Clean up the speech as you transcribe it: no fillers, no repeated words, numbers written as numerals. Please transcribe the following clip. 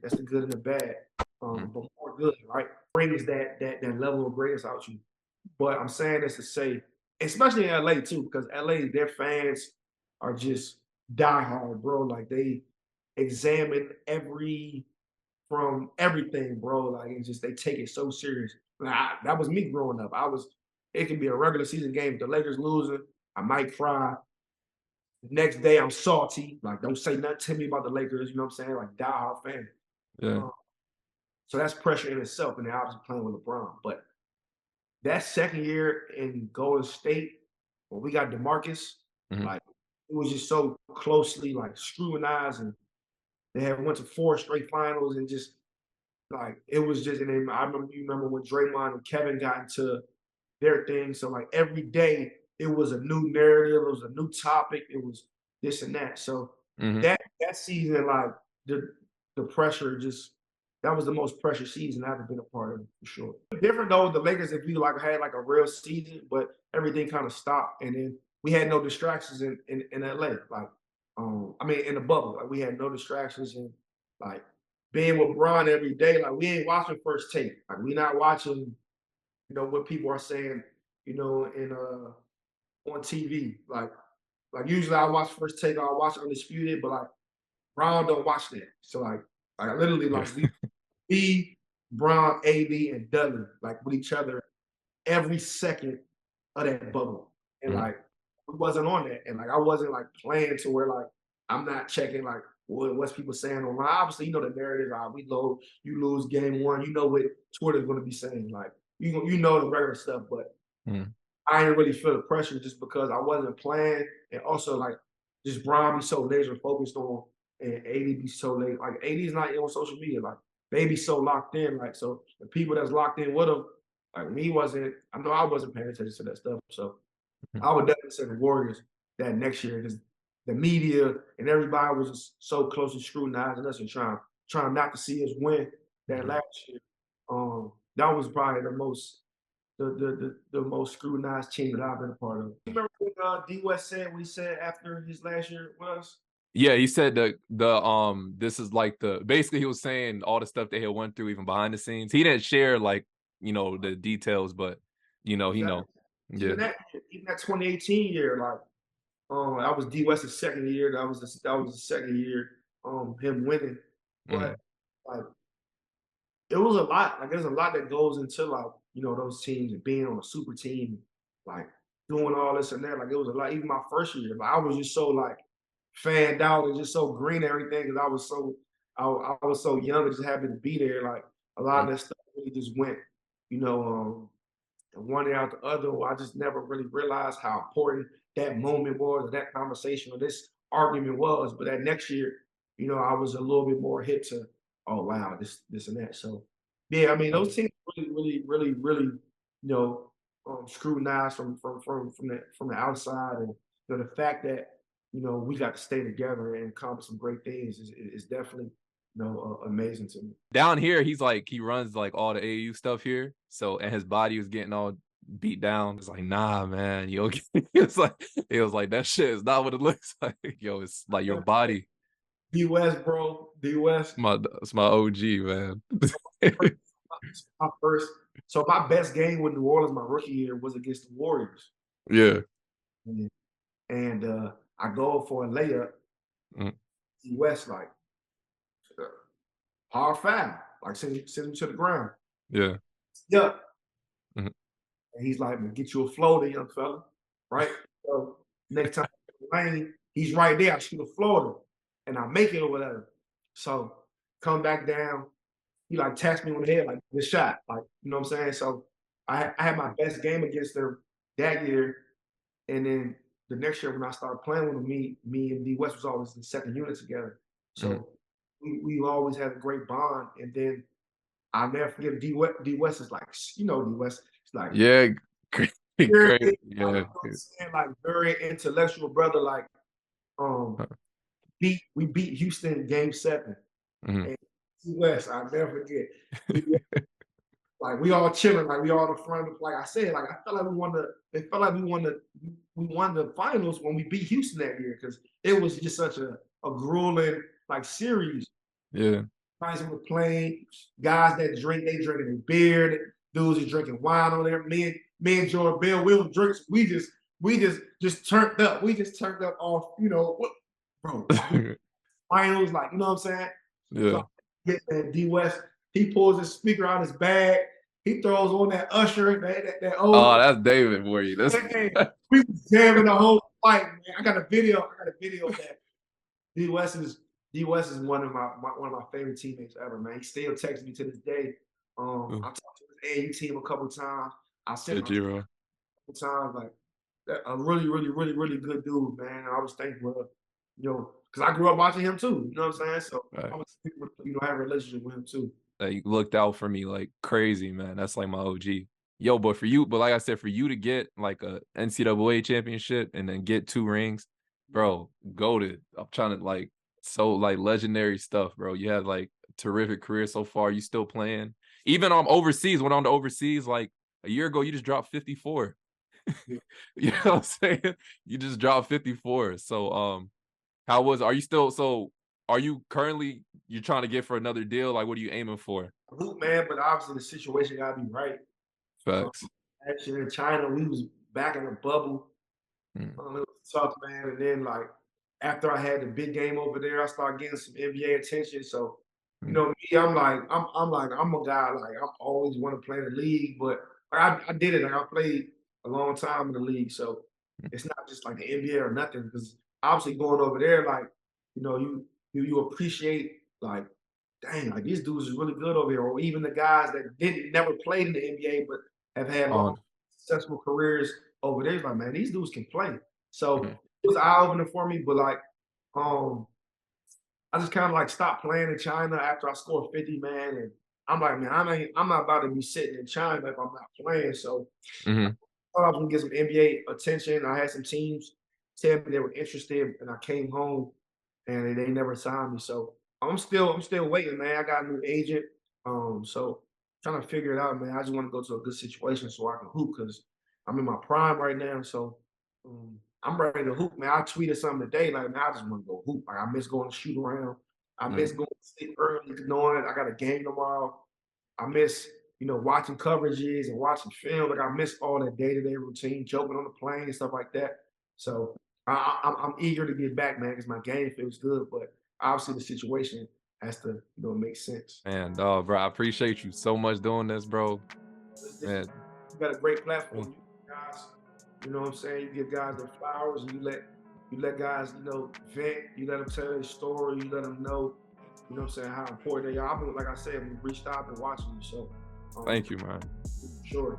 That's the good and the bad. Mm. But more good, right? Brings that level of greatness out you. But I'm saying this to say, especially in LA too, because LA, their fans are just diehard, bro. Like they examine from everything, bro. Like it's just they take it so serious. That was me growing up. It can be a regular season game. If the Lakers losing, I might cry. The next day I'm salty. Like, don't say nothing to me about the Lakers, you know what I'm saying? Like diehard fan. Yeah. Um, so that's pressure in itself, and they're obviously playing with LeBron. But that second year in Golden State, when we got DeMarcus, Mhm. like it was just so closely like scrutinized, and they had went to 4 straight finals, and just like it was just. And then you remember when Draymond and Kevin got into their thing. So like every day it was a new narrative, it was a new topic, it was this and that. So Mhm. that season, like the pressure just that was the most pressure season I've ever been a part of for sure. Different though with the Lakers if you like had like a real season, but everything kind of stopped and then we had no distractions in LA. Like I mean in the bubble. Like we had no distractions and like being with Bron every day, like we ain't watching first take. Like we not watching what people are saying, in on TV. Like usually I watch First Take, I'll watch Undisputed, but like Brown don't watch that. So like I literally Yeah. like we Brown, AD, and Dudley like with each other every second of that bubble. And Mhm. like we wasn't on that. And like I wasn't like playing to where like I'm not checking like what's people saying online. Obviously, the narrative, you lose game one, you know what Twitter's gonna be saying. Like you know the regular stuff, but Mhm. I didn't really feel the pressure just because I wasn't playing, and also like just Brian be so laser focused on, and AD be so late. Like AD is not on social media, like they be so locked in. Like so, the people that's locked in with him, like me wasn't. I know I wasn't paying attention to that stuff. So Mhm. I would definitely say the Warriors that next year because the media and everybody was just so closely scrutinizing us and trying not to see us win that Mhm. last year. That was probably the most scrutinized team that I've been a part of. You remember what D West said? What he said after his last year with us? Yeah, he said the this is like the basically he was saying all the stuff that he went through even behind the scenes. He didn't share like, the details, but he Exactly. know. Yeah. Even that 2018 year, like that was D West's second year. That was the second year him winning. But Mhm. like it was a lot. Like there's a lot that goes into like those teams and being on a super team, like doing all this and that. Like it was a lot. Even my first year, like I was just so like fanned out and just so green and everything because I was so young and just happy to be there. Like a lot Mhm. of that stuff really just went, you know, one year out the other. I just never really realized how important that moment was, or that conversation, or this argument was. But that next year, I was a little bit more hit to, oh wow, this and that. So yeah, I mean those teams really, scrutinized from the outside, and the fact that we got to stay together and accomplish some great things is definitely amazing to me. Down here, he's like he runs like all the AU stuff here. So and his body was getting all beat down. It's like, nah, man, yo, it was like that shit is not what it looks like. Yo, it's like your body. D West, bro, D West. It's my OG, man. My first, so my best game with New Orleans my rookie year was against the Warriors, Yeah. and I go for a layup. Mm. D West like uh, hard foul, like send him to the ground. Yeah. Yep, Mhm. and he's like, "We'll get you a floater, young fella." Right. So next time in the lane, he's right there. I shoot a floater, and I make it or whatever. So come back down. He like taps me on the head like this shot, like what I'm saying. So I had my best game against them that year, and then the next year when I started playing with him, me and D West was always in the second unit together. Mhm. So we always had a great bond. And then I'll never forget D West is like, D West. It's like Yeah. Great. very, Great. like, Yeah. like very intellectual brother. Like um Uh, we beat Houston game 7. mhm. And D West, I'll never forget. Like we all chilling, like we all in front of like I said, like I felt like it felt like we won the finals when we beat Houston that year because it was just such a grueling like series. Yeah. guys on the plane, guys that drink, they drinking a beer. Dudes is drinking wine on there. Me and Jordan Bell, we don't drink. We just turned up. We just turned up off, bro. Finals, like, you know what I'm saying? Yeah. So get that D West, he pulls his speaker out his bag, he throws on that Usher, that Oh, old that's David for you. That's man. We was jamming the whole fight, man. I got a video of that. D West is one of my favorite teammates ever, man. He still texts me to this day. I talked to his AU team a couple times. I sent yeah, my G-Ro. couple times, like a really, really, really, really good dude, man. I was thankful, because I grew up watching him too. You know what I'm saying? So Right. I was thankful, have a relationship with him too. He looked out for me like crazy, man. That's like my OG. Yo, but like I said, for you to get like a NCAA championship and then get 2 rings, bro, goated. I'm trying to like legendary stuff, bro. You had like terrific career so far. You still playing. Even overseas, went on to overseas like a year ago, you just dropped 54. Yeah. You know what I'm saying? You just dropped 54. So are you currently you're trying to get for another deal? Like what are you aiming for? Hoop, man, but obviously the situation gotta be right. Um, Facts. Actually, in China, we was back in the bubble. Mm, It was tough, man. And then like after I had the big game over there, I started getting some NBA attention. So, mm, me, I'm a guy like I'm always want to play in the league, but I did it. Like I played a long time in the league, so mm. it's not just like the NBA or nothing. Because obviously going over there, like you appreciate like, dang, like these dudes is really good over here, or even the guys that didn't never played in the NBA but have had long On. successful careers over there. It's like, man, these dudes can play. So Mm, it was eye opening for me, but like, um, I just kind of like stopped playing in China after I scored 50, man. And I'm like, man, I'm not about to be sitting in China if I'm not playing. So mhm. I thought I was gonna get some NBA attention. I had some teams tell me they were interested, and I came home and they never signed me. So I'm still waiting, man. I got a new agent. So trying to figure it out, man. I just want to go to a good situation so I can hoop because I'm in my prime right now. So I'm ready to hoop, man. I tweeted something today, like, man, I just want to go hoop. Like I miss going to shoot around. I Mm. miss going to sleep early, knowing I got a game tomorrow. I miss, watching coverages and watching film. Like I miss all that day-to-day routine, joking on the plane and stuff like that. So I'm eager to get back, man, because my game feels good. But obviously the situation has to, make sense. Man, dog, bro. I appreciate you so much doing this, bro. This Man. You got a great Mm. platform. You guys, you know what I'm saying? You give guys their flowers and you let guys, vent, you let them tell their story, you let them know, what I'm saying, how important they are. Like I said, we reached out and watching you. So Thank you, man. sure.